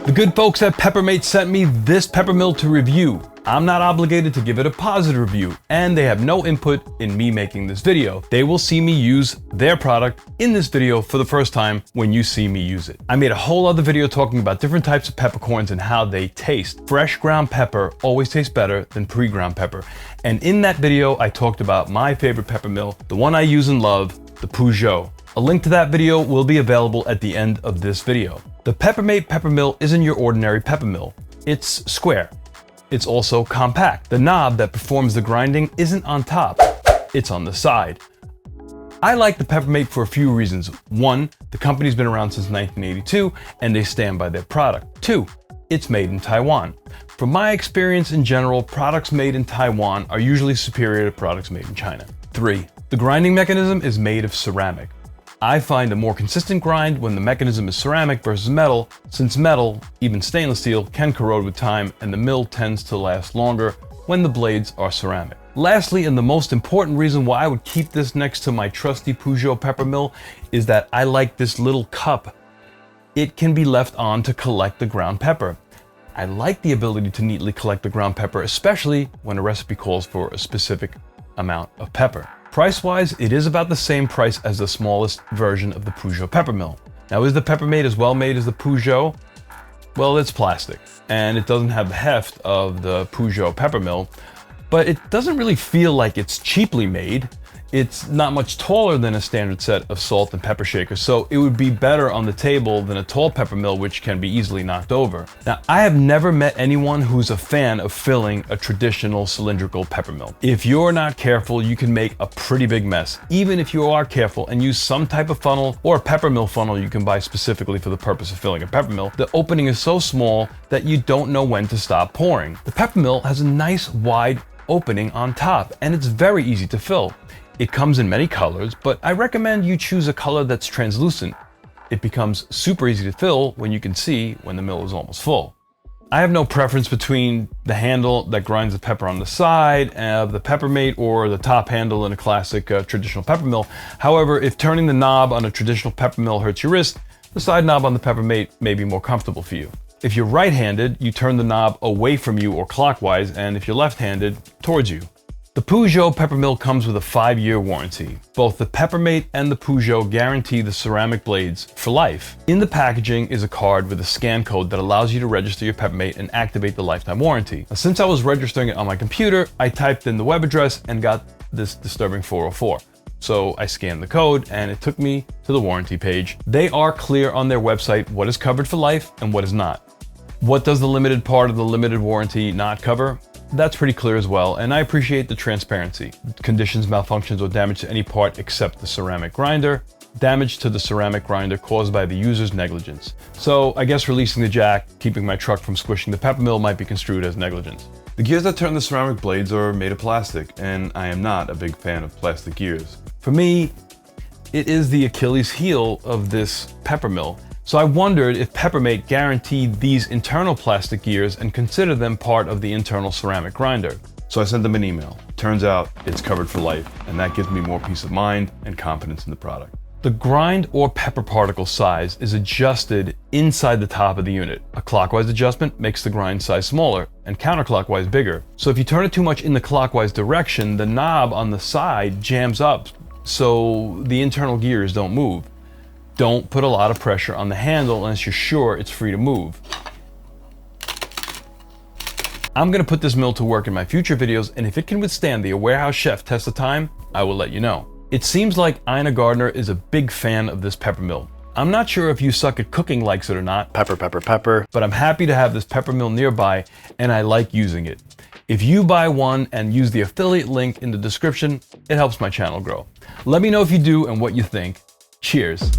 The good folks at Peppermate sent me this pepper mill to review. I'm not obligated to give it a positive review, and they have no input in me making this video. They will see me use their product in this video for the first time when you see me use it. I made a whole other video talking about different types of peppercorns and how they taste. Fresh ground pepper always tastes better than pre-ground pepper. And in that video, I talked about my favorite pepper mill, the one I use and love, the Peugeot. A link to that video will be available at the end of this video. The Peppermate pepper mill isn't your ordinary pepper mill. It's square. It's also compact. The knob that performs the grinding isn't on top, it's on the side. I like the Peppermate for a few reasons. One, the company's been around since 1982 and they stand by their product. Two, it's made in Taiwan. From my experience in general, products made in Taiwan are usually superior to products made in China. Three, the grinding mechanism is made of ceramic. I find a more consistent grind when the mechanism is ceramic versus metal, since metal, even stainless steel, can corrode with time and the mill tends to last longer when the blades are ceramic. Lastly, and the most important reason why I would keep this next to my trusty Peugeot pepper mill is that I like this little cup. It can be left on to collect the ground pepper. I like the ability to neatly collect the ground pepper, especially when a recipe calls for a specific amount of pepper. Price-wise, it is about the same price as the smallest version of the Peugeot pepper mill. Now, is the Peppermate as well made as the Peugeot? Well, it's plastic, and it doesn't have the heft of the Peugeot pepper mill, but it doesn't really feel like it's cheaply made. It's not much taller than a standard set of salt and pepper shakers, so it would be better on the table than a tall pepper mill, which can be easily knocked over. Now, I have never met anyone who's a fan of filling a traditional cylindrical pepper mill. If you're not careful, you can make a pretty big mess. Even if you are careful and use some type of funnel or a pepper mill funnel you can buy specifically for the purpose of filling a pepper mill, the opening is so small that you don't know when to stop pouring. The pepper mill has a nice wide opening on top, and it's very easy to fill. It comes in many colors, but I recommend you choose a color that's translucent. It becomes super easy to fill when you can see when the mill is almost full. I have no preference between the handle that grinds the pepper on the side of the Peppermate or the top handle in a classic traditional pepper mill. However, if turning the knob on a traditional pepper mill hurts your wrist, the side knob on the Peppermate may be more comfortable for you. If you're right-handed, you turn the knob away from you or clockwise, and if you're left-handed, towards you. The Peugeot pepper mill comes with a 5-year warranty. Both the Peppermate and the Peugeot guarantee the ceramic blades for life. In the packaging is a card with a scan code that allows you to register your Peppermate and activate the lifetime warranty. Now, since I was registering it on my computer, I typed in the web address and got this disturbing 404. So I scanned the code and it took me to the warranty page. They are clear on their website what is covered for life and what is not. What does the limited part of the limited warranty not cover? That's pretty clear as well, and I appreciate the transparency. Conditions, malfunctions, or damage to any part except the ceramic grinder. Damage to the ceramic grinder caused by the user's negligence. So I guess releasing the jack, keeping my truck from squishing the pepper mill might be construed as negligence. The gears that turn the ceramic blades are made of plastic, and I am not a big fan of plastic gears. For me, it is the Achilles heel of this pepper mill. So I wondered if Peppermate guaranteed these internal plastic gears and considered them part of the internal ceramic grinder. So I sent them an email. Turns out it's covered for life, and that gives me more peace of mind and confidence in the product. The grind or pepper particle size is adjusted inside the top of the unit. A clockwise adjustment makes the grind size smaller and counterclockwise bigger. So if you turn it too much in the clockwise direction, the knob on the side jams up so the internal gears don't move. Don't put a lot of pressure on the handle unless you're sure it's free to move. I'm gonna put this mill to work in my future videos, and if it can withstand the warehouse chef test of time, I will let you know. It seems like Ina Gardner is a big fan of this pepper mill. I'm not sure if you suck at cooking likes it or not, pepper, pepper, pepper, but I'm happy to have this pepper mill nearby, and I like using it. If you buy one and use the affiliate link in the description, it helps my channel grow. Let me know if you do and what you think. Cheers.